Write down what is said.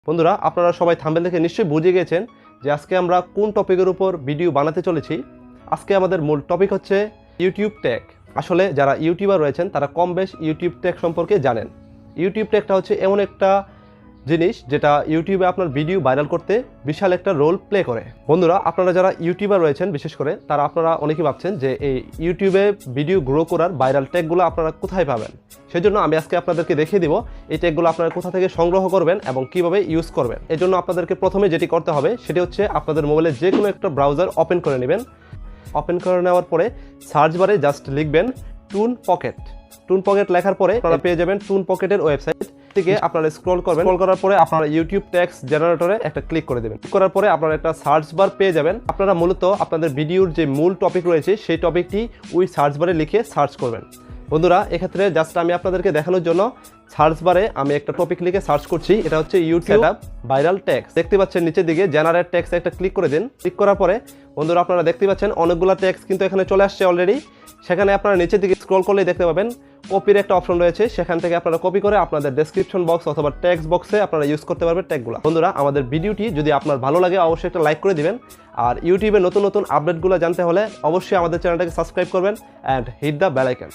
বন্ধুরা আপনারা সবাই থাম্বনেল দেখে নিশ্চয়ই বুঝে গেছেন যে আজকে আমরা কোন টপিকের উপর ভিডিও বানাতে চলেছি। আজকে আমাদের মূল টপিক হচ্ছে ইউটিউব ট্যাগ। আসলে যারা ইউটিউবার রয়েছেন তারা কম বেশ ইউটিউব ট্যাগ সম্পর্কে জানেন। ইউটিউব ট্যাগটা হচ্ছে এমন একটা জিনিস যেটা ইউটিউবে আপনার ভিডিও ভাইরাল করতে বিশাল একটা রোল প্লে করে। বন্ধুরা আপনারা যারা ইউটিউবার রয়েছেন বিশেষ করে আপনারা অনেকেই ভাবছেন যে এই ইউটিউবে ভিডিও গ্রো করার ভাইরাল ট্যাগগুলো আপনারা কোথায় পাবেন। সেজন্য আমি আজকে আপনাদেরকে দেখিয়ে দিব এই ট্যাগগুলো আপনারা কোথা থেকে সংগ্রহ করবেন এবং কিভাবে ইউজ করবেন। এজন্য আপনাদেরকে প্রথমে যেটি করতে হবে সেটি হচ্ছে আপনাদের মোবাইলে যে কোনো একটা ব্রাউজার ওপেন করে নেবেন। ওপেন করে নেওয়ার পরে সার্চ বারে জাস্ট লিখবেন টুন পকেট। টুন পকেট লেখার পরে আপনারা পেয়ে যাবেন টুন পকেটের ওয়েবসাইট থেকে। আপনারা স্ক্রল করবেন, স্ক্রল করার পরে আপনারা ইউটিউব ট্যাগস জেনারেটরে একটা ক্লিক করে দেবেন। ক্লিক করার পরে আপনারা একটা সার্চ বার পেয়ে যাবেন। আপনারা মূলত আপনাদের ভিডিওর যে মূল টপিক রয়েছে সেই টপিকটি ওই সার্চ বারে লিখে সার্চ করবেন। বন্ধুরা এক্ষেত্রে জাস্ট আমি আপনাদেরকে দেখানোর জন্য সার্চ বারে আমি একটা টপিক লিখে সার্চ করছি। এটা হচ্ছে ইউটিউব ভাইরাল ট্যাগস। দেখতে পাচ্ছেন নিচের দিকে জেনারেট ট্যাগস একটা ক্লিক করে দিন। ক্লিক করার পরে বন্ধুরা আপনারা দেখতে পাচ্ছেন অনেকগুলো ট্যাগস কিন্তু এখানে চলে আসছে অলরেডি। সেখানে আপনারা নিচের দিকে স্ক্রল করলেই দেখতে পাবেন কপির একটা অপশন রয়েছে। সেখান থেকে আপনারা কপি করে আপনাদের ডেসক্রিপশন বক্স অথবা ট্যাক্স বক্সে আপনারা ইউজ করতে পারবেন ট্যাগগুলো। বন্ধুরা আমাদের ভিডিওটি যদি আপনার ভালো লাগে অবশ্যই একটা লাইক করে দিবেন। আর ইউটিউবে নতুন নতুন আপডেটগুলো জানতে হলে অবশ্যই আমাদের চ্যানেলটাকে সাবস্ক্রাইব করবেন and hit the bell icon.